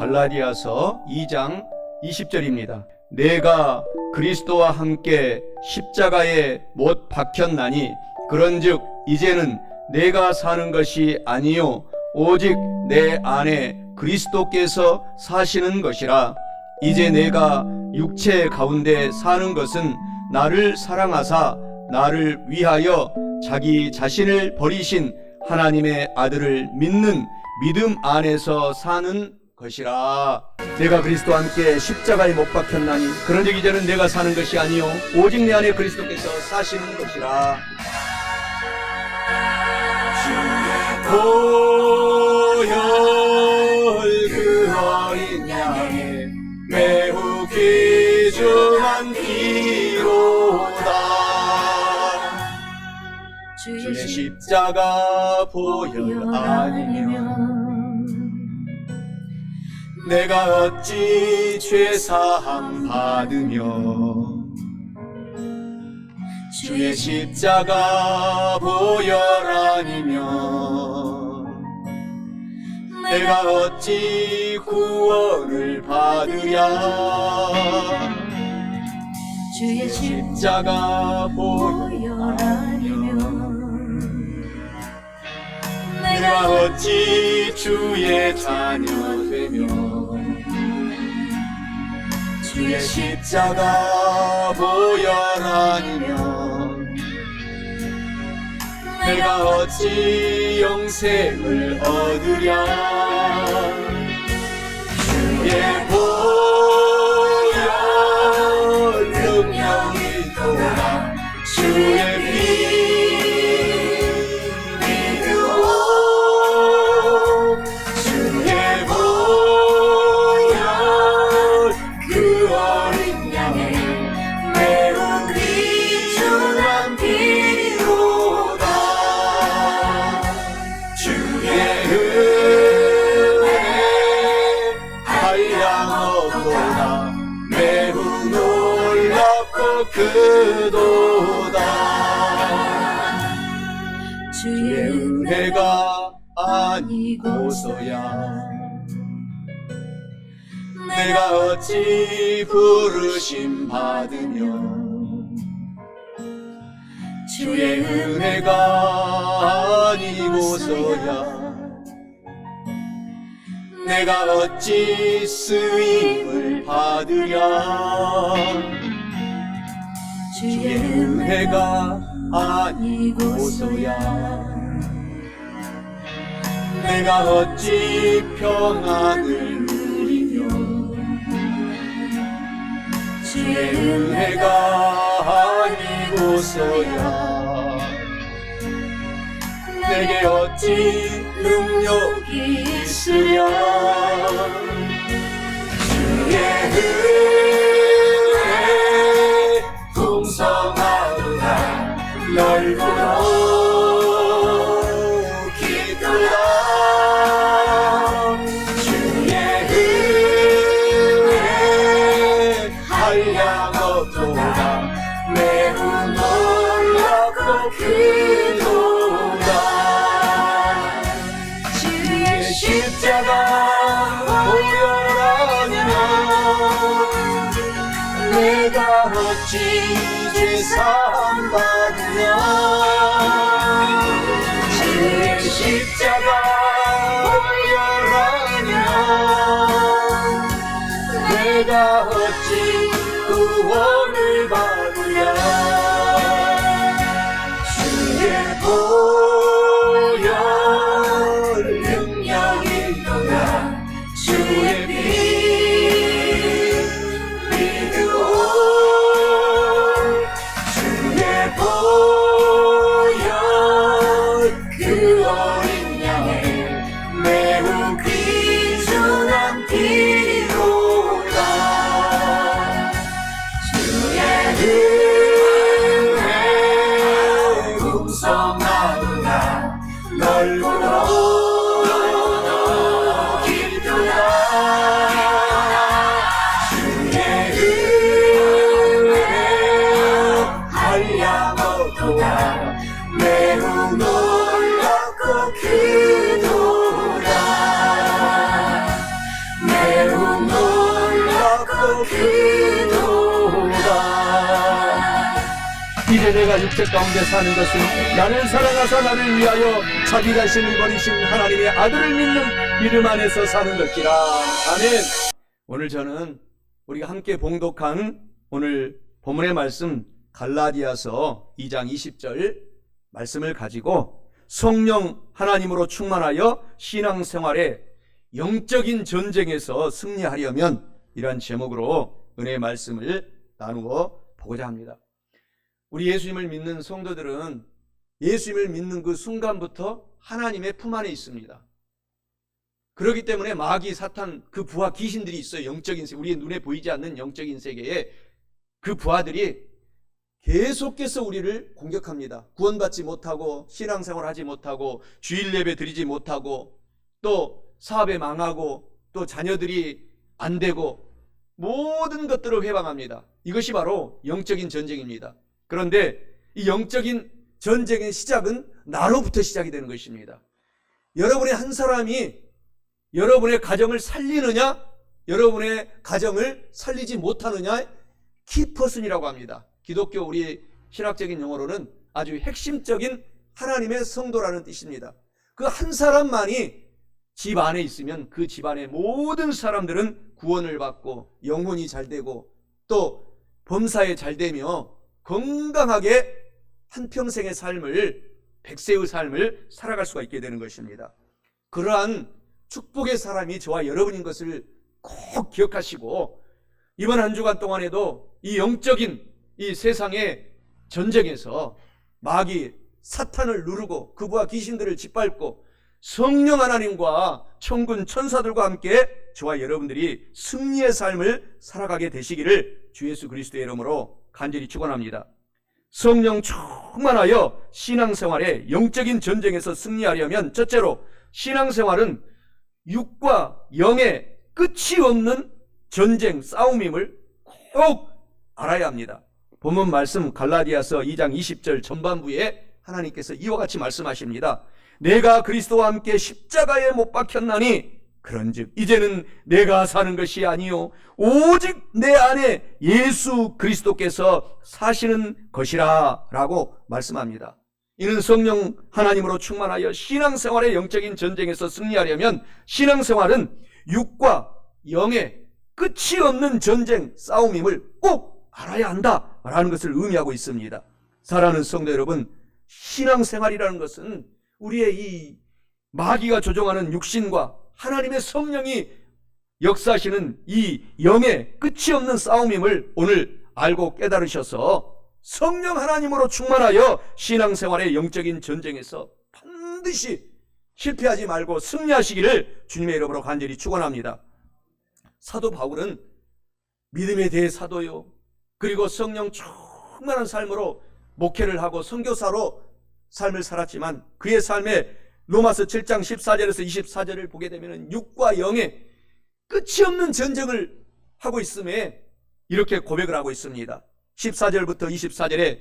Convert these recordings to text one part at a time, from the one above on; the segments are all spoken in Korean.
갈라디아서 2장 20절입니다. 내가 그리스도와 함께 십자가에 못 박혔나니 그런즉 이제는 내가 사는 것이 아니요 오직 내 안에 그리스도께서 사시는 것이라. 이제 내가 육체 가운데 사는 것은 나를 사랑하사 나를 위하여 자기 자신을 버리신 하나님의 아들을 믿는 믿음 안에서 사는 것이라. 내가 그리스도와 함께 십자가에 못 박혔나니 그런즉 이제는 내가 사는 것이 아니요 오직 내 안에 그리스도께서 사시는 것이라. 보혈 그 어린 양의 매우 귀중한 피로다. 주의 십자가 보혈 아니면 내가 어찌 죄사함 받으며 주의 십자가 보혈 아니면 내가 어찌 구원을 받으랴. 주의 십자가 보혈 아니면 내가 어찌 주의 자녀 되며 주의 십자가 보혈 아니면 내가 어찌 영생을 얻으랴. 주의 보혈 능력이 돌아 주의 피 믿으오. 주의 보혈 그 어린 양의 매우 귀중한 피로다. 주의 은혜 한량없도다. 매우 놀랍고 크도다. 주의 은혜가 아니고서야 내가 어찌 부르심 받으며 주의 은혜가 아니고서야 내가 어찌 쓰임을 받으랴. 주의 은혜가 아니고서야 내가 어찌 평안을 누리며 주의 은혜가 아니고서야 내게 어찌 능력이 있으랴. 주의 은혜 풍성하도다. 넓고도 깊도다. 주의 은혜 한량없도다. 매우 놀랍고 크도다. 주의 십자가 보혈 아니면 내가 어찌 죄사함 받으랴. 주의 십자가 보혈 아니면 내가 어찌 구원을 받으랴. 주의 보혈 능력이 있도다. 주의 피 믿으오. 주의 보혈 그 어린 양의 매우 귀중한 피로다. 주의 이제 내가 육체 가운데 사는 것은 나를 사랑하사 나를 위하여 자기 자신을 버리신 하나님의 아들을 믿는 믿음 안에서 사는 것이라. 아멘. 오늘 저는 우리가 함께 봉독한 오늘 본문의 말씀 갈라디아서 2장 20절 말씀을 가지고 성령 하나님으로 충만하여 신앙생활에 영적인 전쟁에서 승리하려면 이런 제목으로 은혜의 말씀을 나누어 보고자 합니다. 우리 예수님을 믿는 성도들은 예수님을 믿는 그 순간부터 하나님의 품 안에 있습니다. 그렇기 때문에 마귀, 사탄, 그 부하 귀신들이 있어요. 영적인 세계, 우리의 눈에 보이지 않는 영적인 세계에 그 부하들이 계속해서 우리를 공격합니다. 구원받지 못하고 신앙생활 하지 못하고 주일 예배 드리지 못하고 또 사업에 망하고 또 자녀들이 안 되고 모든 것들을 회방합니다. 이것이 바로 영적인 전쟁입니다. 그런데 이 영적인 전쟁의 시작은 나로부터 시작이 되는 것입니다. 여러분의 한 사람이 여러분의 가정을 살리느냐, 여러분의 가정을 살리지 못하느냐의 키퍼슨이라고 합니다. 기독교 우리 신학적인 용어로는 아주 핵심적인 하나님의 성도라는 뜻입니다. 그 한 사람만이 집 안에 있으면 그 집안의 모든 사람들은 구원을 받고 영혼이 잘 되고 또 범사에 잘 되며 건강하게 한평생의 삶을, 백세의 삶을 살아갈 수가 있게 되는 것입니다. 그러한 축복의 사람이 저와 여러분인 것을 꼭 기억하시고 이번 한 주간 동안에도 이 영적인 이 세상의 전쟁에서 마귀, 사탄을 누르고 그부하 귀신들을 짓밟고 성령 하나님과 천군 천사들과 함께 저와 여러분들이 승리의 삶을 살아가게 되시기를 주 예수 그리스도의 이름으로 간절히 축원합니다. 성령 충만하여 신앙생활에 영적인 전쟁에서 승리하려면 첫째로 신앙생활은 육과 영의 끝이 없는 전쟁, 싸움임을 꼭 알아야 합니다. 본문 말씀 갈라디아서 2장 20절 전반부에 하나님께서 이와 같이 말씀하십니다. 내가 그리스도와 함께 십자가에 못 박혔나니 그런즉 이제는 내가 사는 것이 아니요 오직 내 안에 예수 그리스도께서 사시는 것이라 라고 말씀합니다. 이는 성령 하나님으로 충만하여 신앙생활의 영적인 전쟁에서 승리하려면 신앙생활은 육과 영의 끝이 없는 전쟁, 싸움임을 꼭 알아야 한다라는 것을 의미하고 있습니다. 사랑하는 성도 여러분, 신앙생활이라는 것은 우리의 이 마귀가 조종하는 육신과 하나님의 성령이 역사하시는 이 영의 끝이 없는 싸움임을 오늘 알고 깨달으셔서 성령 하나님으로 충만하여 신앙생활의 영적인 전쟁에서 반드시 실패하지 말고 승리하시기를 주님의 이름으로 간절히 축원합니다. 사도 바울은 믿음에 대해 사도요, 그리고 성령 충만한 삶으로 목회를 하고 선교사로 삶을 살았지만 그의 삶에 로마서 7장 14절에서 24절을 보게 되면 육과 영의 끝이 없는 전쟁을 하고 있음에 이렇게 고백을 하고 있습니다. 14절부터 24절에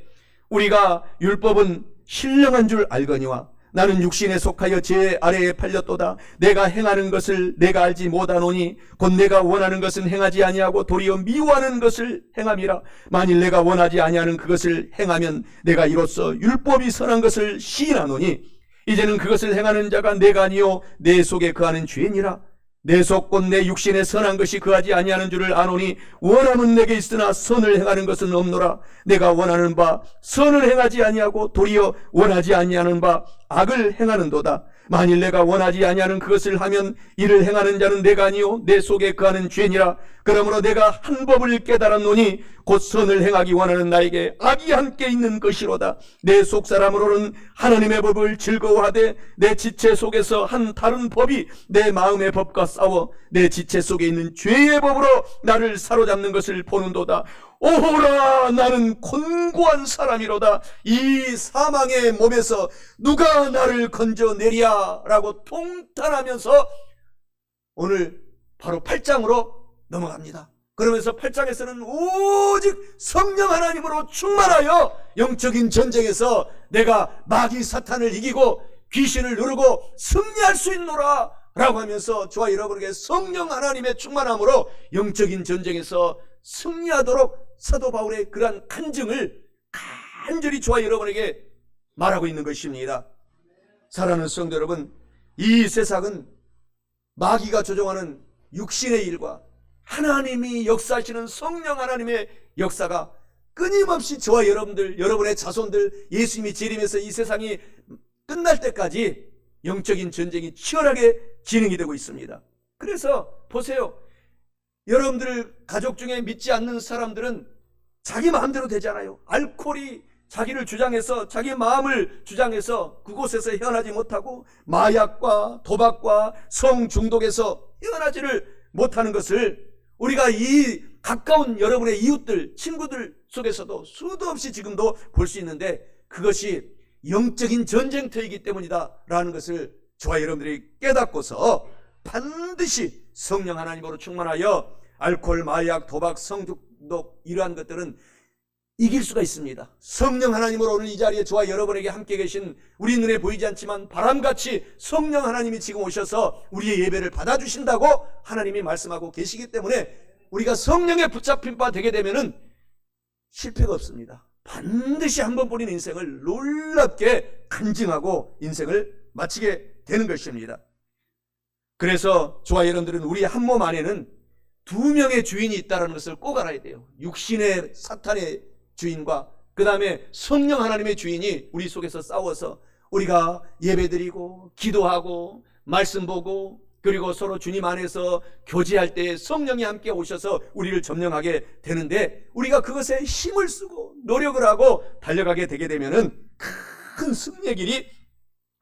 우리가 율법은 신령한 줄 알거니와 나는 육신에 속하여 제 아래에 팔렸도다. 내가 행하는 것을 내가 알지 못하노니 곧 내가 원하는 것은 행하지 아니하고 도리어 미워하는 것을 행함이라. 만일 내가 원하지 아니하는 그것을 행하면 내가 이로써 율법이 선한 것을 시인하노니 이제는 그것을 행하는 자가 내가 아니요 내 속에 거하는 죄니라. 내 속 곧 내 육신에 선한 것이 거하지 아니하는 줄을 아노니 원함은 내게 있으나 선을 행하는 것은 없노라. 내가 원하는 바 선을 행하지 아니하고 도리어 원하지 아니하는 바 악을 행하는도다. 만일 내가 원하지 아니하는 그것을 하면 이를 행하는 자는 내가 아니요 내 속에 거하는 죄니라. 그러므로 내가 한 법을 깨달았노니 곧 선을 행하기 원하는 나에게 악이 함께 있는 것이로다. 내 속사람으로는 하나님의 법을 즐거워하되 내 지체 속에서 한 다른 법이 내 마음의 법과 싸워 내 지체 속에 있는 죄의 법으로 나를 사로잡는 것을 보는도다. 오호라, 나는 곤고한 사람이로다. 이 사망의 몸에서 누가 나를 건져내랴 라고 통탄하면서 오늘 바로 8장으로 넘어갑니다. 그러면서 8장에서는 오직 성령 하나님으로 충만하여 영적인 전쟁에서 내가 마귀 사탄을 이기고 귀신을 누르고 승리할 수 있노라 라고 하면서 저와 여러분에게 성령 하나님의 충만함으로 영적인 전쟁에서 승리하도록 사도 바울의 그러한 간증을 간절히 저와 여러분에게 말하고 있는 것입니다. 사랑하는 성도 여러분, 이 세상은 마귀가 조종하는 육신의 일과 하나님이 역사하시는 성령 하나님의 역사가 끊임없이 저와 여러분들, 여러분의 자손들 예수님이 재림해서 이 세상이 끝날 때까지 영적인 전쟁이 치열하게 진행이 되고 있습니다. 그래서 보세요. 여러분들 가족 중에 믿지 않는 사람들은 자기 마음대로 되잖아요. 알코올이 자기를 주장해서 자기 마음을 주장해서 그곳에서 헤어나지 못하고 마약과 도박과 성중독에서 헤어나지를 못하는 것을 우리가 이 가까운 여러분의 이웃들, 친구들 속에서도 수도 없이 지금도 볼 수 있는데 그것이 영적인 전쟁터이기 때문이다 라는 것을 저와 여러분들이 깨닫고서 반드시 성령 하나님으로 충만하여 알코올, 마약, 도박, 성중독 이러한 것들은 이길 수가 있습니다. 성령 하나님으로 오늘 이 자리에 저와 여러분에게 함께 계신 우리 눈에 보이지 않지만 바람같이 성령 하나님이 지금 오셔서 우리의 예배를 받아주신다고 하나님이 말씀하고 계시기 때문에 우리가 성령에 붙잡힌 바 되게 되면은 실패가 없습니다. 반드시 한 번뿐인 인생을 놀랍게 간증하고 인생을 마치게 되는 것입니다. 그래서 저와 여러분들은 우리 한 몸 안에는 두 명의 주인이 있다는 것을 꼭 알아야 돼요. 육신의 사탄의 주인과 그 다음에 성령 하나님의 주인이 우리 속에서 싸워서 우리가 예배드리고 기도하고 말씀 보고 그리고 서로 주님 안에서 교제할 때 성령이 함께 오셔서 우리를 점령하게 되는데 우리가 그것에 힘을 쓰고 노력을 하고 달려가게 되게 되면은 큰 승리의 길이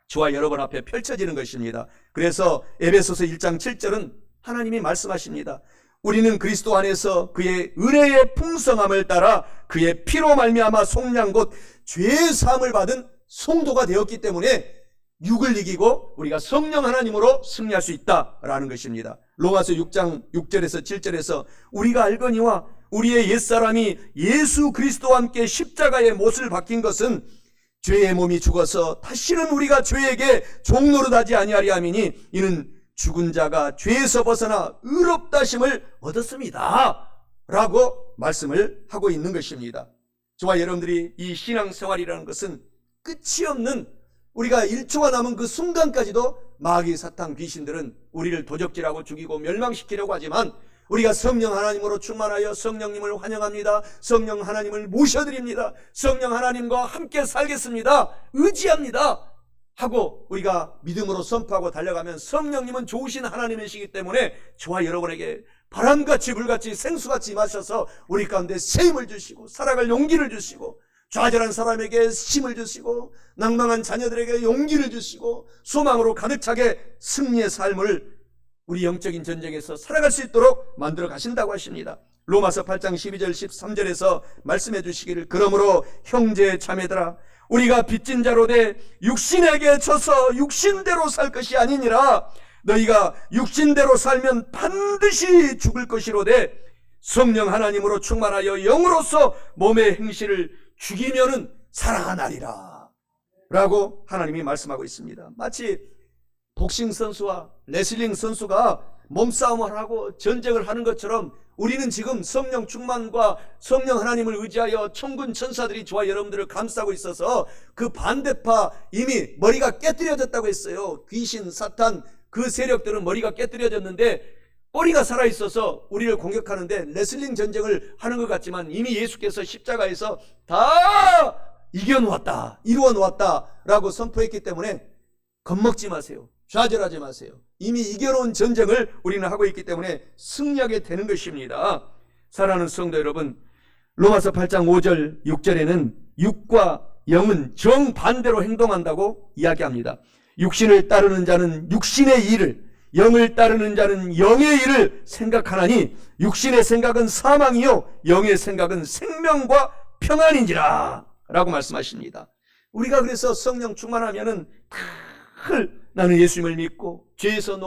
저와 여러분 앞에 펼쳐지는 것입니다. 그래서 에베소서 1장 7절은 하나님이 말씀하십니다. 우리는 그리스도 안에서 그의 은혜의 풍성함을 따라 그의 피로 말미암아 속량 곧 죄의 사함을 받은 성도가 되었기 때문에 육을 이기고 우리가 성령 하나님으로 승리할 수 있다라는 것입니다. 로마서 6장 6절에서 7절에서 우리가 알거니와 우리의 옛사람이 예수 그리스도와 함께 십자가에 못을 박힌 것은 죄의 몸이 죽어서 다시는 우리가 죄에게 종노릇하지 아니하리 함이니 이는 죽은 자가 죄에서 벗어나 의롭다심을 얻었습니다 라고 말씀을 하고 있는 것입니다. 저와 여러분들이 이 신앙생활이라는 것은 끝이 없는 우리가 1초가 남은 그 순간까지도 마귀 사탄 귀신들은 우리를 도적질하고 죽이고 멸망시키려고 하지만 우리가 성령 하나님으로 충만하여 성령님을 환영합니다. 성령 하나님을 모셔드립니다. 성령 하나님과 함께 살겠습니다. 의지합니다. 하고 우리가 믿음으로 선포하고 달려가면 성령님은 좋으신 하나님이시기 때문에 저와 여러분에게 바람같이 불같이 생수같이 임하셔서 우리 가운데 세임을 주시고 살아갈 용기를 주시고 좌절한 사람에게 힘을 주시고 낭망한 자녀들에게 용기를 주시고 소망으로 가득 차게 승리의 삶을 우리 영적인 전쟁에서 살아갈 수 있도록 만들어 가신다고 하십니다. 로마서 8장 12절 13절에서 말씀해 주시기를 그러므로 형제 자매들아 우리가 빚진 자로 돼 육신에게 져서 육신대로 살 것이 아니니라 너희가 육신대로 살면 반드시 죽을 것이로되 성령 하나님으로 충만하여 영으로서 몸의 행실을 죽이면은 살아나리라 라고 하나님이 말씀하고 있습니다. 마치 복싱 선수와 레슬링 선수가 몸싸움을 하고 전쟁을 하는 것처럼 우리는 지금 성령 충만과 성령 하나님을 의지하여 천군 천사들이 저와 여러분들을 감싸고 있어서 그 반대파 이미 머리가 깨뜨려졌다고 했어요. 귀신, 사탄 그 세력들은 머리가 깨뜨려졌는데 꼬리가 살아있어서 우리를 공격하는데 레슬링 전쟁을 하는 것 같지만 이미 예수께서 십자가에서 다 이겨놓았다, 이루어놓았다 라고 선포했기 때문에 겁먹지 마세요. 좌절하지 마세요. 이미 이겨놓은 전쟁을 우리는 하고 있기 때문에 승리하게 되는 것입니다. 사랑하는 성도 여러분, 로마서 8장 5절 6절에는 육과 영은 정반대로 행동한다고 이야기합니다. 육신을 따르는 자는 육신의 일을, 영을 따르는 자는 영의 일을 생각하나니 육신의 생각은 사망이요 영의 생각은 생명과 평안인지라 라고 말씀하십니다. 우리가 그래서 성령 충만하면은 나는 예수님을 믿고 죄에서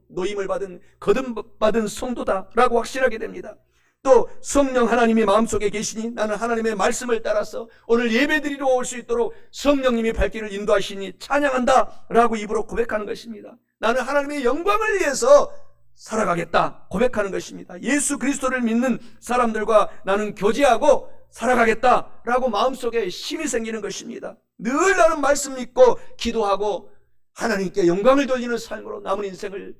노임을 받은 거듭받은 성도다 라고 확신하게 됩니다. 또 성령 하나님이 마음속에 계시니 나는 하나님의 말씀을 따라서 오늘 예배드리러 올 수 있도록 성령님이 발길을 인도하시니 찬양한다 라고 입으로 고백하는 것입니다. 나는 하나님의 영광을 위해서 살아가겠다 고백하는 것입니다. 예수 그리스도를 믿는 사람들과 나는 교제하고 살아가겠다라고 마음속에 힘이 생기는 것입니다. 늘 나는 말씀 믿고 기도하고 하나님께 영광을 돌리는 삶으로 남은 인생을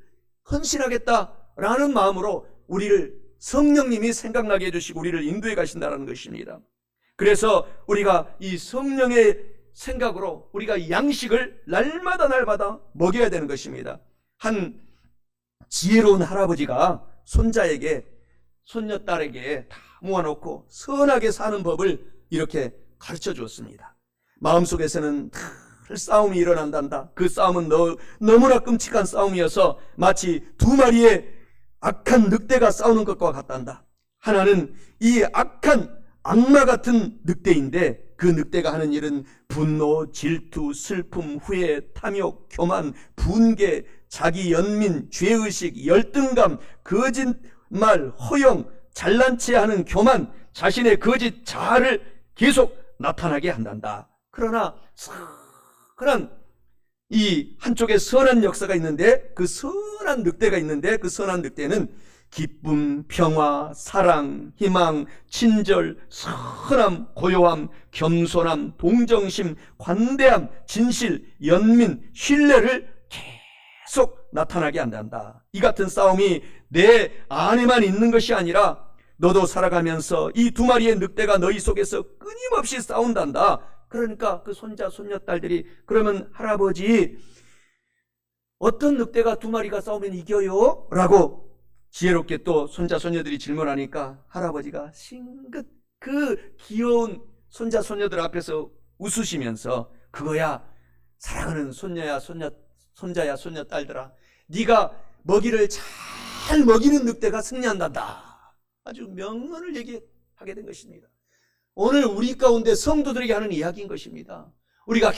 헌신하겠다라는 마음으로 우리를 성령님이 생각나게 해주시고 우리를 인도해 가신다는 것입니다. 그래서 우리가 이 성령의 생각으로 우리가 양식을 날마다 먹여야 되는 것입니다. 한 지혜로운 할아버지가 손자에게 손녀딸에게 다 모아놓고 선하게 사는 법을 이렇게 가르쳐 주었습니다. 마음속에서는 늘 싸움이 일어난단다. 그 싸움은 너무나 끔찍한 싸움이어서 마치 두 마리의 악한 늑대가 싸우는 것과 같단다. 하나는 이 악한 악마 같은 늑대인데 그 늑대가 하는 일은 분노, 질투, 슬픔, 후회, 탐욕, 교만, 분개, 자기 연민, 죄의식, 열등감, 거짓말, 허영, 잘난 체 하는 교만, 자신의 거짓 자아를 계속 나타나게 한단다. 그러나 그런 이 한쪽에 선한 역사가 있는데 그 선한 늑대가 있는데 그 선한 늑대는 기쁨, 평화, 사랑, 희망, 친절, 선함, 고요함, 겸손함, 동정심, 관대함, 진실, 연민, 신뢰를 계속 나타나게 한단다. 이 같은 싸움이 내 안에만 있는 것이 아니라 너도 살아가면서 이 두 마리의 늑대가 너희 속에서 끊임없이 싸운단다. 그러니까 그 손자, 손녀딸들이 그러면 할아버지 어떤 늑대가 두 마리가 싸우면 이겨요? 라고 지혜롭게 또 손자, 손녀들이 질문하니까 할아버지가 싱긋 그 귀여운 손자, 손녀들 앞에서 웃으시면서 그거야 사랑하는 손자야, 손녀딸들아 네가 먹이를 잘 먹이는 늑대가 승리한단다. 아주 명언을 얘기하게 된 것입니다. 오늘 우리 가운데 성도들에게 하는 이야기인 것입니다. 우리가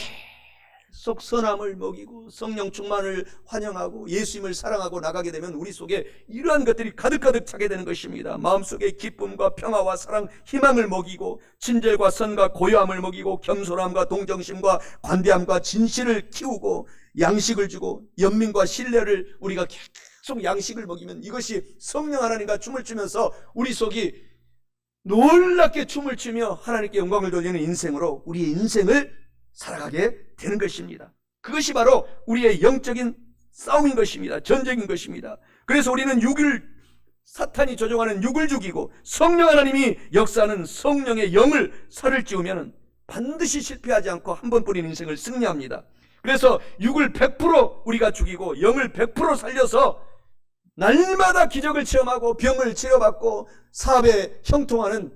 계속 선함을 먹이고 성령 충만을 환영하고 예수님을 사랑하고 나가게 되면 우리 속에 이러한 것들이 가득가득 차게 되는 것입니다. 마음속에 기쁨과 평화와 사랑, 희망을 먹이고 친절과 선과 고요함을 먹이고 겸손함과 동정심과 관대함과 진실을 키우고 양식을 주고 연민과 신뢰를 우리가 계속 양식을 먹이면 이것이 성령 하나님과 춤을 추면서 우리 속이 놀랍게 춤을 추며 하나님께 영광을 돌리는 인생으로 우리의 인생을 살아가게 되는 것입니다. 그것이 바로 우리의 영적인 싸움인 것입니다. 전쟁인 것입니다. 그래서 우리는 사탄이 조종하는 육을 죽이고 성령 하나님이 역사하는 성령의 영을 살을 찌우면 반드시 실패하지 않고 한 번뿐인 인생을 승리합니다. 그래서 육을 100% 우리가 죽이고 영을 100% 살려서 날마다 기적을 체험하고 병을 치료받고 사업에 형통하는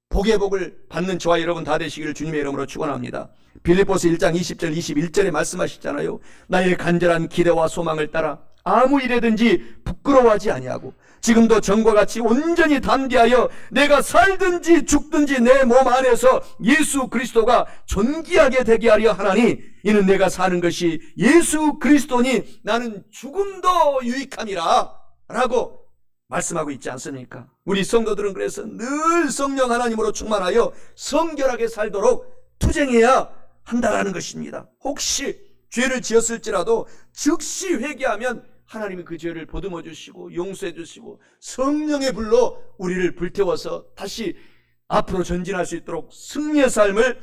복의 복을 받는 저와 여러분 다 되시기를 주님의 이름으로 축원합니다. 빌립보서 1장 20절 21절에 말씀하셨잖아요. 나의 간절한 기대와 소망을 따라 아무 일에든지 부끄러워하지 아니하고 지금도 전과 같이 온전히 담대하여 내가 살든지 죽든지 내 몸 안에서 예수 그리스도가 존귀하게 되게 하려 하나니 이는 내가 사는 것이 예수 그리스도니 나는 죽음도 유익함이라 라고 말씀하고 있지 않습니까? 우리 성도들은 그래서 늘 성령 하나님으로 충만하여 성결하게 살도록 투쟁해야 한다라는 것입니다. 혹시 죄를 지었을지라도 즉시 회개하면 하나님이 그 죄를 보듬어 주시고 용서해 주시고 성령의 불로 우리를 불태워서 다시 앞으로 전진할 수 있도록 승리의 삶을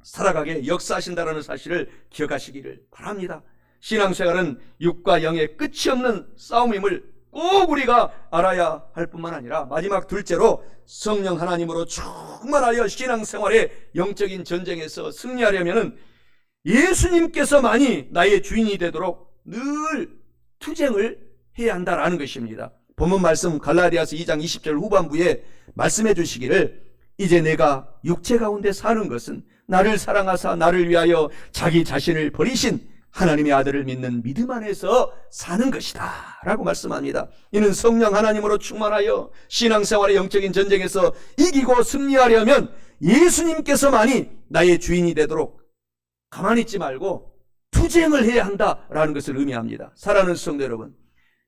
살아가게 역사하신다는 사실을 기억하시기를 바랍니다. 신앙생활은 육과 영의 끝이 없는 싸움임을 꼭 우리가 알아야 할 뿐만 아니라 마지막 둘째로 성령 하나님으로 충만하여 신앙생활의 영적인 전쟁에서 승리하려면 예수님께서만이 나의 주인이 되도록 늘 투쟁을 해야 한다라는 것입니다. 본문 말씀 갈라디아서 2장 20절 후반부에 말씀해 주시기를 이제 내가 육체 가운데 사는 것은 나를 사랑하사 나를 위하여 자기 자신을 버리신 하나님의 아들을 믿는 믿음 안에서 사는 것이다 라고 말씀합니다. 이는 성령 하나님으로 충만하여 신앙생활의 영적인 전쟁에서 이기고 승리하려면 예수님께서만이 나의 주인이 되도록 가만히 있지 말고 투쟁을 해야 한다라는 것을 의미합니다. 사랑하는 성도 여러분,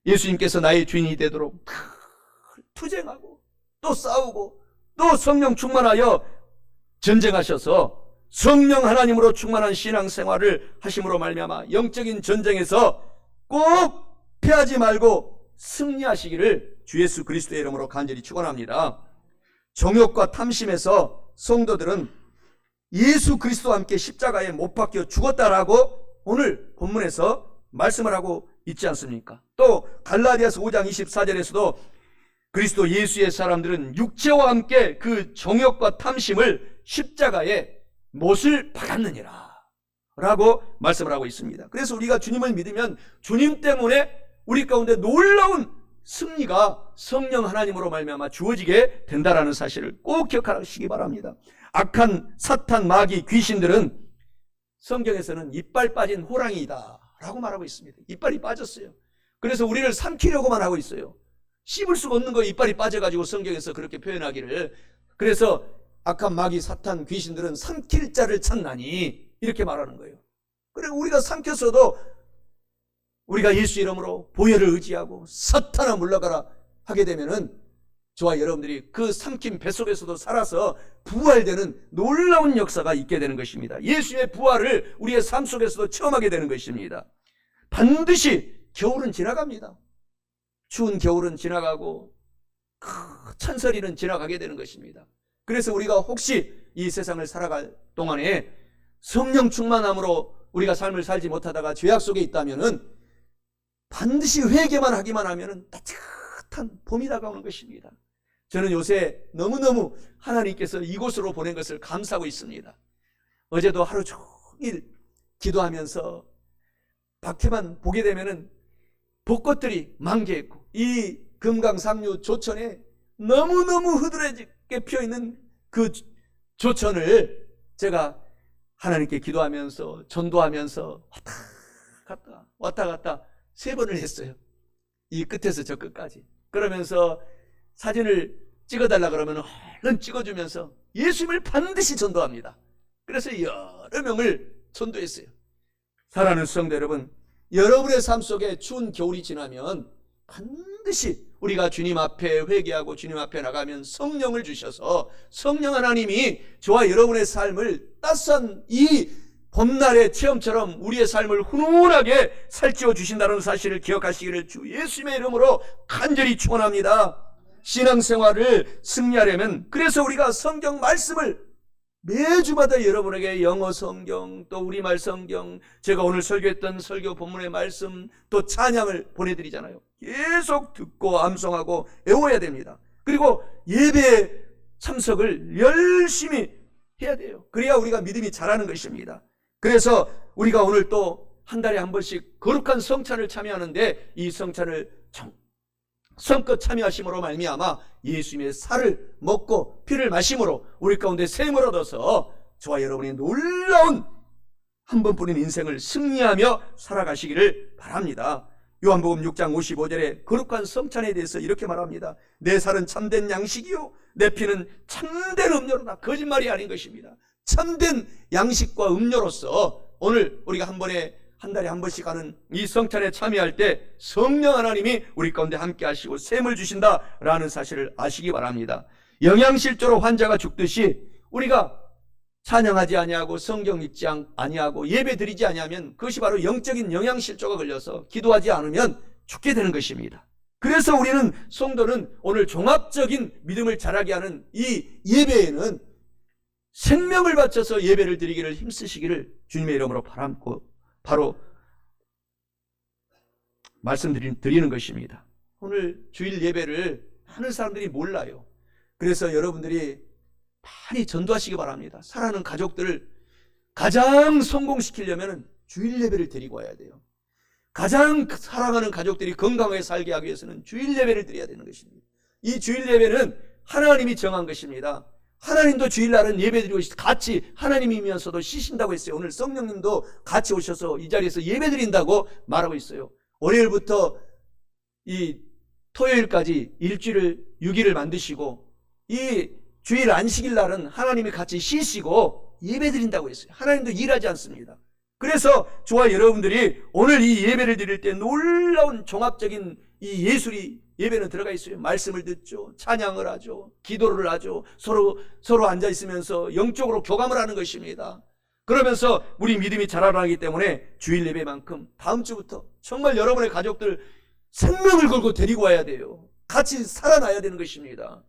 예수님께서 나의 주인이 되도록 투쟁하고 또 싸우고 또 성령 충만하여 전쟁하셔서 성령 하나님으로 충만한 신앙생활을 하심으로 말미암아 영적인 전쟁에서 꼭 패하지 말고 승리하시기를 주 예수 그리스도의 이름으로 간절히 축원합니다. 정욕과 탐심에서 성도들은 예수 그리스도와 함께 십자가에 못 박혀 죽었다라고 오늘 본문에서 말씀을 하고 있지 않습니까? 또 갈라디아서 5장 24절에서도 그리스도 예수의 사람들은 육체와 함께 그 정욕과 탐심을 십자가에 못을 박았느니라 라고 말씀을 하고 있습니다. 그래서 우리가 주님을 믿으면 주님 때문에 우리 가운데 놀라운 승리가 성령 하나님으로 말미암아 주어지게 된다라는 사실을 꼭 기억하시기 바랍니다. 악한 사탄, 마귀, 귀신들은 성경에서는 이빨 빠진 호랑이다 라고 말하고 있습니다. 이빨이 빠졌어요. 그래서 우리를 삼키려고만 하고 있어요. 씹을 수가 없는 거 이빨이 빠져가지고 성경에서 그렇게 표현하기를, 그래서 악한 마귀, 사탄, 귀신들은 삼킬 자를 찾나니 이렇게 말하는 거예요. 그리고 우리가 삼켰어도 우리가 예수 이름으로 보혈을 의지하고 사탄아 물러가라 하게 되면은 저와 여러분들이 그 삼킨 뱃속에서도 살아서 부활되는 놀라운 역사가 있게 되는 것입니다. 예수의 부활을 우리의 삶 속에서도 체험하게 되는 것입니다. 반드시 겨울은 지나갑니다. 추운 겨울은 지나가고 찬설이는 지나가게 되는 것입니다. 그래서 우리가 혹시 이 세상을 살아갈 동안에 성령 충만함으로 우리가 삶을 살지 못하다가 죄악 속에 있다면은 반드시 회개만 하기만 하면은 따뜻한 봄이 다가오는 것입니다. 저는 요새 너무너무 하나님께서 이곳으로 보낸 것을 감사하고 있습니다. 어제도 하루 종일 기도하면서 밖에만 보게 되면은 벚꽃들이 만개했고 이 금강상류 조천에 너무너무 흐드러지게 피어있는 그 조천을 제가 하나님께 기도하면서 전도하면서 왔다 갔다 3번을 했어요. 이 끝에서 저 끝까지. 그러면서 사진을 찍어달라 그러면 얼른 찍어주면서 예수님을 반드시 전도합니다. 그래서 여러 명을 전도했어요. 사랑하는 성도 여러분, 여러분의 삶 속에 추운 겨울이 지나면 반드시 우리가 주님 앞에 회개하고 주님 앞에 나가면 성령을 주셔서 성령 하나님이 저와 여러분의 삶을 따스한 이 봄날의 체험처럼 우리의 삶을 훈훈하게 살찌워 주신다는 사실을 기억하시기를 주 예수님의 이름으로 간절히 축원합니다. 신앙생활을 승리하려면, 그래서 우리가 성경 말씀을 매주마다 여러분에게 영어 성경, 또 우리말 성경, 제가 오늘 설교했던 설교 본문의 말씀, 또 찬양을 보내드리잖아요. 계속 듣고 암송하고 외워야 됩니다. 그리고 예배 참석을 열심히 해야 돼요. 그래야 우리가 믿음이 자라는 것입니다. 그래서 우리가 오늘 또 한 달에 한 번씩 거룩한 성찬을 참여하는데, 이 성찬을 성껏 참여하심으로 말미암아 예수님의 살을 먹고 피를 마심으로 우리 가운데 샘을 얻어서 저와 여러분의 놀라운 한 번뿐인 인생을 승리하며 살아가시기를 바랍니다. 요한복음 6장 55절에 거룩한 성찬에 대해서 이렇게 말합니다. 내 살은 참된 양식이요 내 피는 참된 음료로다. 거짓말이 아닌 것입니다. 참된 양식과 음료로서 오늘 우리가 한 달에 한 번씩 하는 이 성찬에 참여할 때 성령 하나님이 우리 가운데 함께 하시고 샘을 주신다라는 사실을 아시기 바랍니다. 영양실조로 환자가 죽듯이 우리가 찬양하지 아니하고 성경 읽지 아니하고 예배 드리지 아니하면 그것이 바로 영적인 영양실조가 걸려서 기도하지 않으면 죽게 되는 것입니다. 그래서 우리는 성도는 오늘 종합적인 믿음을 자라게 하는 이 예배에는 생명을 바쳐서 예배를 드리기를 힘쓰시기를 주님의 이름으로 바로 말씀드리는 것입니다. 오늘 주일 예배를 많은 사람들이 몰라요. 그래서 여러분들이 많이 전도하시기 바랍니다. 사랑하는 가족들을 가장 성공시키려면 주일 예배를 드리고 와야 돼요. 가장 사랑하는 가족들이 건강하게 살게 하기 위해서는 주일 예배를 드려야 되는 것입니다. 이 주일 예배는 하나님이 정한 것입니다. 하나님도 주일날은 예배드리고 같이 하나님이면서도 쉬신다고 했어요. 오늘 성령님도 같이 오셔서 이 자리에서 예배드린다고 말하고 있어요. 월요일부터 이 토요일까지 일주일을 6일을 만드시고 이 주일 안식일 날은 하나님이 같이 쉬시고 예배드린다고 했어요. 하나님도 일하지 않습니다. 그래서 저와 여러분들이 오늘 이 예배를 드릴 때 놀라운 종합적인 이 예배는 들어가 있어요. 말씀을 듣죠. 찬양을 하죠. 기도를 하죠. 서로 앉아 있으면서 영적으로 교감을 하는 것입니다. 그러면서 우리 믿음이 자라나기 때문에 주일 예배만큼 다음 주부터 정말 여러분의 가족들 생명을 걸고 데리고 와야 돼요. 같이 살아나야 되는 것입니다.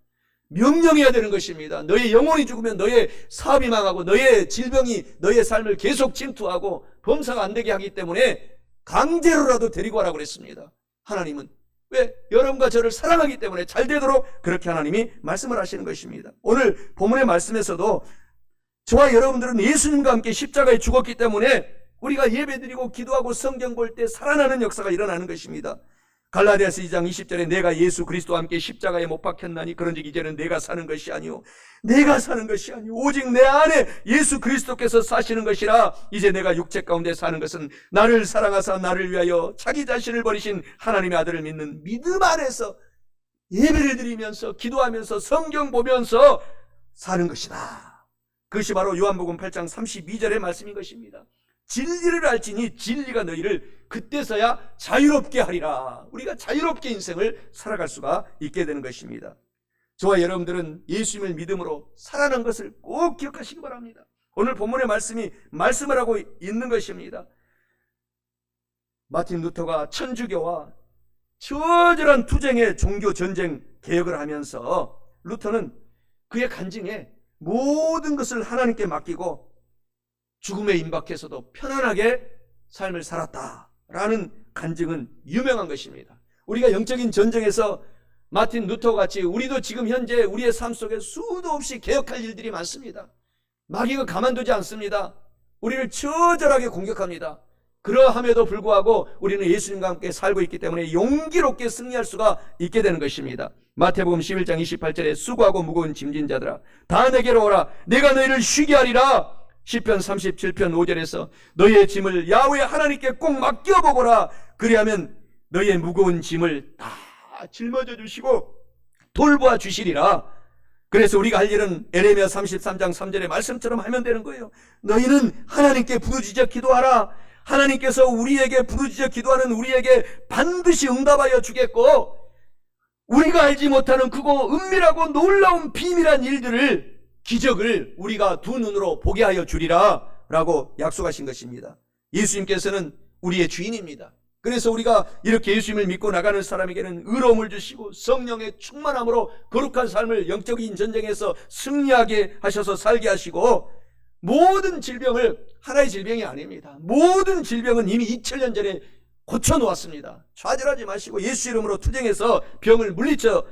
명령해야 되는 것입니다. 너의 영혼이 죽으면 너의 사업이 망하고 너의 질병이 너의 삶을 계속 침투하고 범사가 안 되게 하기 때문에 강제로라도 데리고 와라고 그랬습니다. 하나님은 왜? 여러분과 저를 사랑하기 때문에 잘 되도록 그렇게 하나님이 말씀을 하시는 것입니다. 오늘 본문의 말씀에서도 저와 여러분들은 예수님과 함께 십자가에 죽었기 때문에 우리가 예배드리고 기도하고 성경 볼 때 살아나는 역사가 일어나는 것입니다. 갈라디아서 2장 20절에 내가 예수 그리스도와 함께 십자가에 못 박혔나니 그런즉 이제는 내가 사는 것이 아니오 오직 내 안에 예수 그리스도께서 사시는 것이라. 이제 내가 육체 가운데 사는 것은 나를 사랑하사 나를 위하여 자기 자신을 버리신 하나님의 아들을 믿는 믿음 안에서 예배를 드리면서 기도하면서 성경 보면서 사는 것이다. 그것이 바로 요한복음 8장 32절의 말씀인 것입니다. 진리를 알지니 진리가 너희를 그때서야 자유롭게 하리라. 우리가 자유롭게 인생을 살아갈 수가 있게 되는 것입니다. 저와 여러분들은 예수님을 믿음으로 살아난 것을 꼭 기억하시기 바랍니다. 오늘 본문의 말씀이 말씀을 하고 있는 것입니다. 마틴 루터가 천주교와 처절한 투쟁의 종교 전쟁 개혁을 하면서 루터는 그의 간증에 모든 것을 하나님께 맡기고 죽음에 임박해서도 편안하게 삶을 살았다라는 간증은 유명한 것입니다. 우리가 영적인 전쟁에서 마틴 루터 같이 우리도 지금 현재 우리의 삶 속에 수도 없이 개혁할 일들이 많습니다. 마귀가 가만두지 않습니다. 우리를 처절하게 공격합니다. 그러함에도 불구하고 우리는 예수님과 함께 살고 있기 때문에 용기롭게 승리할 수가 있게 되는 것입니다. 마태복음 11장 28절에 수고하고 무거운 짐진 자들아 다 내게로 오라 내가 너희를 쉬게 하리라. 시편 37편 5절에서 너희의 짐을 야훼 하나님께 꼭 맡겨보거라. 그리하면 너희의 무거운 짐을 다 짊어져 주시고 돌보아 주시리라. 그래서 우리가 할 일은 에레미야 33장 3절의 말씀처럼 하면 되는 거예요. 너희는 하나님께 부르짖어 기도하라. 하나님께서 우리에게 부르짖어 기도하는 우리에게 반드시 응답하여 주겠고 우리가 알지 못하는 크고 은밀하고 놀라운 비밀한 일들을 기적을 우리가 두 눈으로 보게 하여 주리라 라고 약속하신 것입니다. 예수님께서는 우리의 주인입니다. 그래서 우리가 이렇게 예수님을 믿고 나가는 사람에게는 의로움을 주시고 성령의 충만함으로 거룩한 삶을 영적인 전쟁에서 승리하게 하셔서 살게 하시고 모든 질병을 하나의 질병이 아닙니다. 모든 질병은 이미 2000년 전에 고쳐놓았습니다. 좌절하지 마시고 예수 이름으로 투쟁해서 병을 물리쳐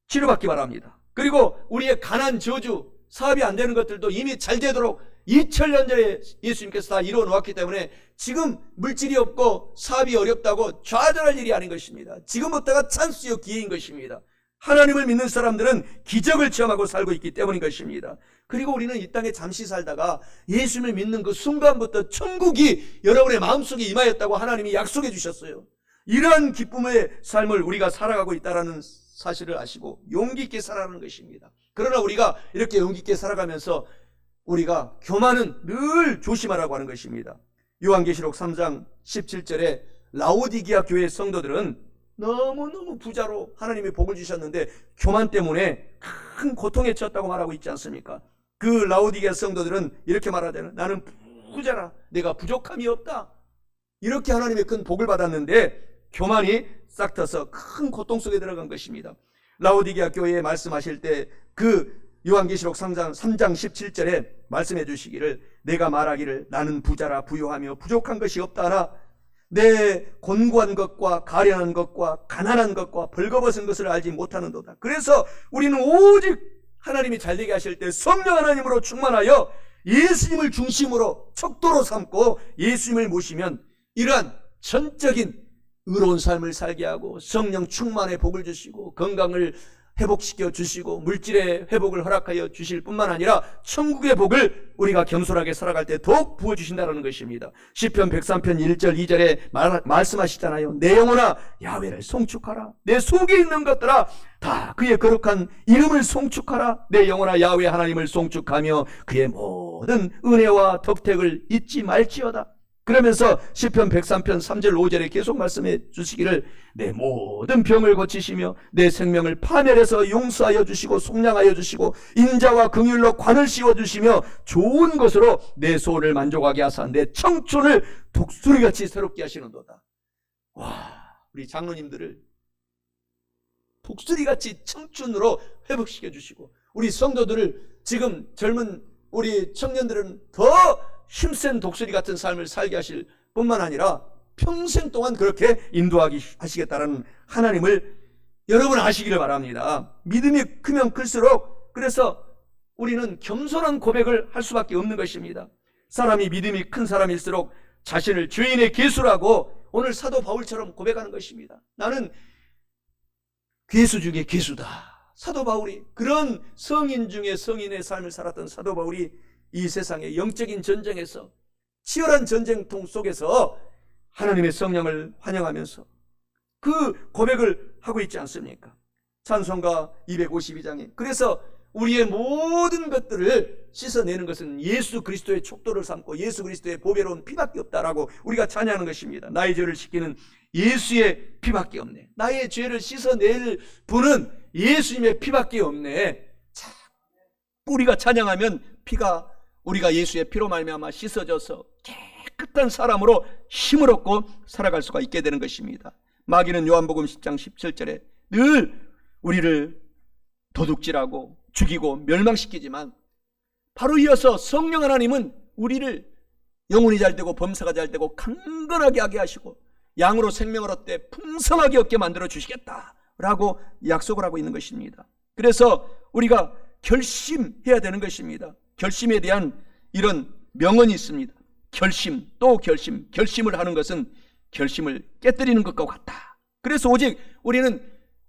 치료받기 바랍니다. 그리고 우리의 가난 저주 사업이 안 되는 것들도 이미 잘 되도록 2000년 전에 예수님께서 다 이루어 놓았기 때문에 지금 물질이 없고 사업이 어렵다고 좌절할 일이 아닌 것입니다. 지금부터가 찬스요 기회인 것입니다. 하나님을 믿는 사람들은 기적을 체험하고 살고 있기 때문인 것입니다. 그리고 우리는 이 땅에 잠시 살다가 예수님을 믿는 그 순간부터 천국이 여러분의 마음속에 임하였다고 하나님이 약속해 주셨어요. 이러한 기쁨의 삶을 우리가 살아가고 있다는 사실을 아시고 용기 있게 살아가는 것입니다. 그러나 우리가 이렇게 용기 있게 살아가면서 우리가 교만은 늘 조심하라고 하는 것입니다. 요한계시록 3장 17절에 라오디게아 교회의 성도들은 너무너무 부자로 하나님이 복을 주셨는데 교만 때문에 큰 고통에 처했다고 말하고 있지 않습니까? 그 라오디게아 성도들은 이렇게 말하잖아요. 나는 부자라 내가 부족함이 없다. 이렇게 하나님의 큰 복을 받았는데 교만이 싹 터서 큰 고통 속에 들어간 것입니다. 라오디게아 교회에 말씀하실 때 그 요한계시록 3장 17절에 말씀해 주시기를 내가 말하기를 나는 부자라 부요하며 부족한 것이 없다 하라. 내 곤고한 것과 가련한 것과 가난한 것과 벌거벗은 것을 알지 못하는도다. 그래서 우리는 오직 하나님이 잘되게 하실 때 성령 하나님으로 충만하여 예수님을 중심으로 척도로 삼고 예수님을 모시면 이러한 전적인 의로운 삶을 살게 하고 성령 충만의 복을 주시고 건강을 회복시켜 주시고 물질의 회복을 허락하여 주실 뿐만 아니라 천국의 복을 우리가 겸손하게 살아갈 때 더욱 부어주신다는 것입니다. 시편 103편 1절 2절에 말씀하시잖아요. 내 영혼아 야훼를 송축하라. 내 속에 있는 것들아 다 그의 거룩한 이름을 송축하라. 내 영혼아 야훼 하나님을 송축하며 그의 모든 은혜와 덕택을 잊지 말지어다. 그러면서 시편 103편 3절 5절에 계속 말씀해 주시기를 내 모든 병을 고치시며 내 생명을 파멸해서 용서하여 주시고 속량하여 주시고 인자와 긍휼로 관을 씌워주시며 좋은 것으로 내 소원을 만족하게 하사 내 청춘을 독수리같이 새롭게 하시는도다. 와, 우리 장로님들을 독수리같이 청춘으로 회복시켜 주시고, 우리 성도들을, 지금 젊은 우리 청년들은 더 힘센 독수리 같은 삶을 살게 하실 뿐만 아니라 평생 동안 그렇게 인도하시겠다라는 하나님을 여러분 아시기를 바랍니다. 믿음이 크면 클수록, 그래서 우리는 겸손한 고백을 할 수밖에 없는 것입니다. 사람이 믿음이 큰 사람일수록 자신을 죄인의 괴수라고 오늘 사도 바울처럼 고백하는 것입니다. 나는 괴수 중에 괴수다. 사도 바울이, 그런 성인 중에 성인의 삶을 살았던 사도 바울이 이 세상의 영적인 전쟁에서, 치열한 전쟁통 속에서 하나님의 성령을 환영하면서 그 고백을 하고 있지 않습니까? 찬송가 252장에 그래서 우리의 모든 것들을 씻어내는 것은 예수 그리스도의 촉도를 삼고 예수 그리스도의 보배로운 피밖에 없다라고 우리가 찬양하는 것입니다. 나의 죄를 씻기는 예수의 피밖에 없네. 나의 죄를 씻어낼 분은 예수님의 피밖에 없네. 자, 우리가 찬양하면 피가, 우리가 예수의 피로 말미암아 씻어져서 깨끗한 사람으로 힘을 얻고 살아갈 수가 있게 되는 것입니다. 마귀는 요한복음 10장 17절에 늘 우리를 도둑질하고 죽이고 멸망시키지만, 바로 이어서 성령 하나님은 우리를 영혼이 잘되고 범사가 잘되고 강건하게 하게 하시고 양으로 생명을 얻되 풍성하게 얻게 만들어 주시겠다라고 약속을 하고 있는 것입니다. 그래서 우리가 결심해야 되는 것입니다. 결심에 대한 이런 명언이 있습니다. 결심, 또 결심. 결심을 하는 것은 결심을 깨뜨리는 것과 같다. 그래서 오직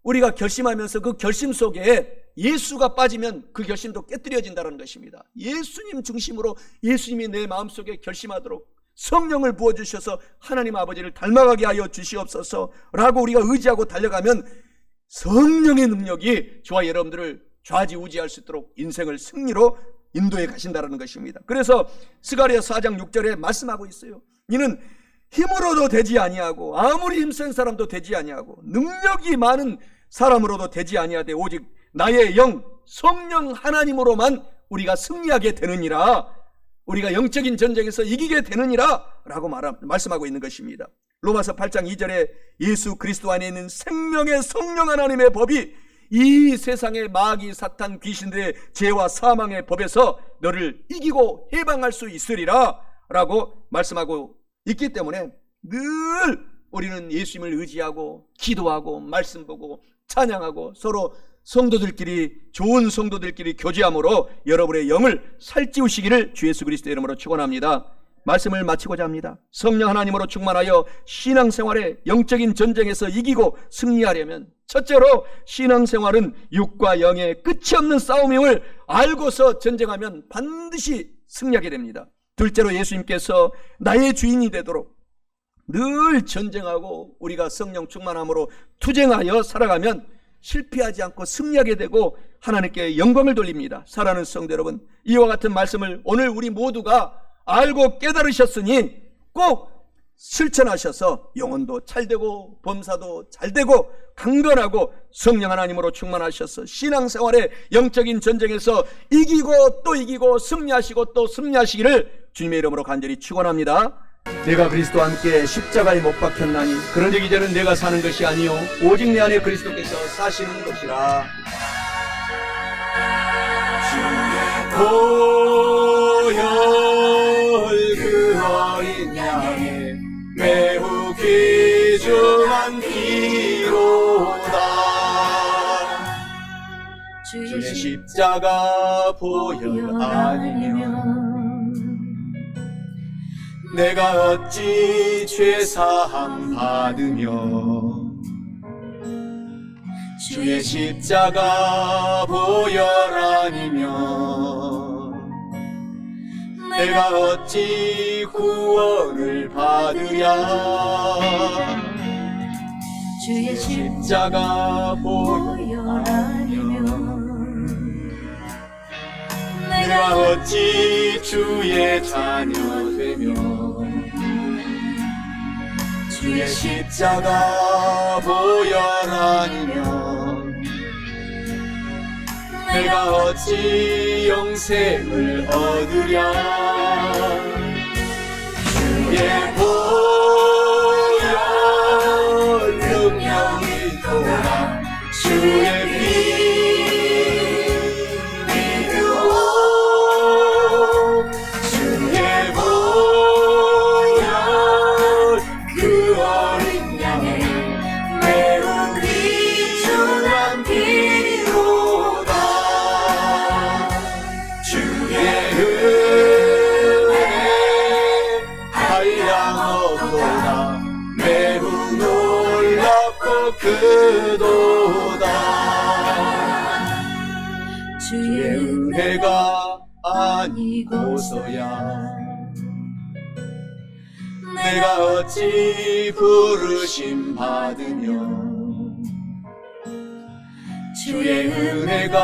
우리가 결심하면서 그 결심 속에 예수가 빠지면 그 결심도 깨뜨려진다는 것입니다. 예수님 중심으로, 예수님이 내 마음속에 결심하도록 성령을 부어주셔서 하나님 아버지를 닮아가게 하여 주시옵소서라고 우리가 의지하고 달려가면 성령의 능력이 저와 여러분들을 좌지우지할 수 있도록 인생을 승리로 인도해 가신다는 것입니다. 그래서 스가랴 4장 6절에 말씀하고 있어요. 이는 힘으로도 되지 아니하고 아무리 힘센 사람도 되지 아니하고 능력이 많은 사람으로도 되지 아니하되 오직 나의 영 성령 하나님으로만 우리가 승리하게 되느니라, 우리가 영적인 전쟁에서 이기게 되느니라 라고 말씀하고 있는 것입니다. 로마서 8장 2절에 예수 그리스도 안에 있는 생명의 성령 하나님의 법이 이 세상의 마귀 사탄 귀신들의 죄와 사망의 법에서 너를 이기고 해방할 수 있으리라 라고 말씀하고 있기 때문에 늘 우리는 예수님을 의지하고 기도하고 말씀 보고 찬양하고 서로 성도들끼리, 좋은 성도들끼리 교제함으로 여러분의 영을 살찌우시기를 주 예수 그리스도의 이름으로 축원합니다. 말씀을 마치고자 합니다. 성령 하나님으로 충만하여 신앙생활의 영적인 전쟁에서 이기고 승리하려면 첫째로 신앙생활은 육과 영의 끝이 없는 싸움임을 알고서 전쟁하면 반드시 승리하게 됩니다. 둘째로 예수님께서 나의 주인이 되도록 늘 전쟁하고 우리가 성령 충만함으로 투쟁하여 살아가면 실패하지 않고 승리하게 되고 하나님께 영광을 돌립니다. 사랑하는 성도 여러분, 이와 같은 말씀을 오늘 우리 모두가 알고 깨달으셨으니 꼭 실천하셔서 영혼도 잘되고 범사도 잘되고 강건하고 성령 하나님으로 충만하셔서 신앙생활의 영적인 전쟁에서 이기고 또 이기고 승리하시고 또 승리하시기를 주님의 이름으로 간절히 축원합니다. 내가 그리스도와 함께 십자가에 못 박혔나니 그런즉 이제는 내가 사는 것이 아니요 오직 내 안에 그리스도께서 사시는 것이라. 보혈 그 어린 양의 매우 귀중한 피로다. 주의 십자가 보혈 아니면 내가 어찌 죄사함 받으며 주의 십자가 보혈 아니면 내가 어찌 구원을 받으랴. 주의 십자가 보혈 아니면 내가 어찌 주의 자녀 되며 주의 십자가 보혈 아니면 내가 어찌 영생을 얻으랴. 주의 보혈 능력이 돌아 주의 피 믿으오 주의 보혈 그 어린 양의 매우 귀중한 피로다 주의 은혜 한량없도다 매우 놀랍고 크도다 주의 은혜가 아니고서야 내가 어찌 부르심 받으며 주의 은혜가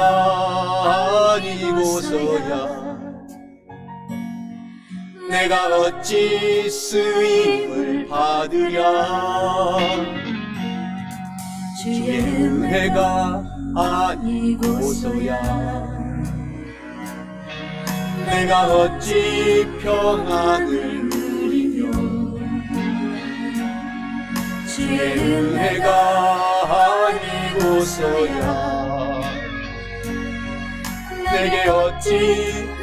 아니고서야 내가 어찌 쓰임을 받으랴 주의 은혜가 아니고서야 내가 어찌 평안을 누리며 주의 은혜가 아니고서야 내게 어찌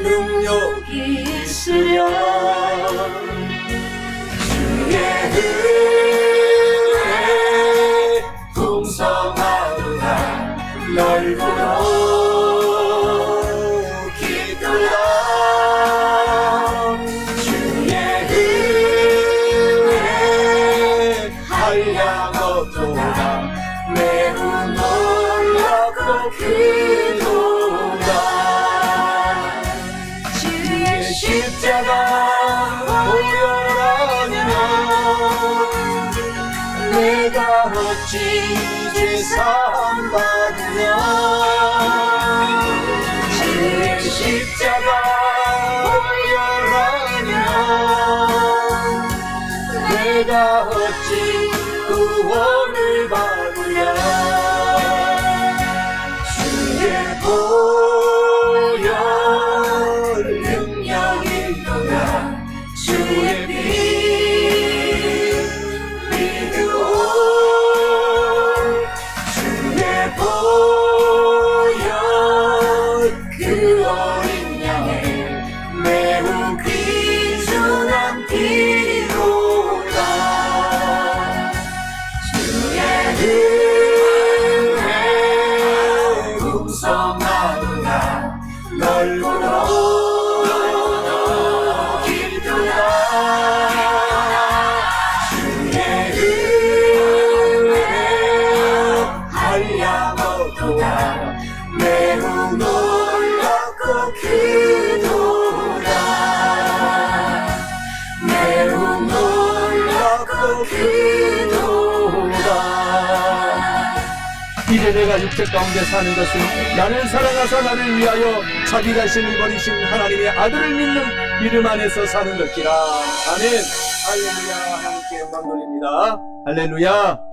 능력이 있으랴 주의 은혜 풍성하도다 넓고도 깊도다 주의 은혜 한량없도다 매우 놀랍고 크도다 주의 십자가 보혈하니라 내가 어찌 죄사함 받으냐 주의 십자가 보혈하니라 내가 어찌 구원을 받으랴 주의 보혈 능력이 있도다 주의 피 믿으오 주의 보혈 그 어린 양의 매우 귀중한 피로다 주의 은혜 풍성하도다 넓고도 깊도다 주의 은혜 한량없도다 매우 놀랍고 크도다 매우 놀랍고 크도다 이제 내가 육체 가운데 사는 것은 나를 사랑하사 나를 위하여 자기 자신을 버리신 하나님의 아들을 믿는 믿음 안에서 사는 것이라 아멘 할렐루야 함께 영광 돌립니다 할렐루야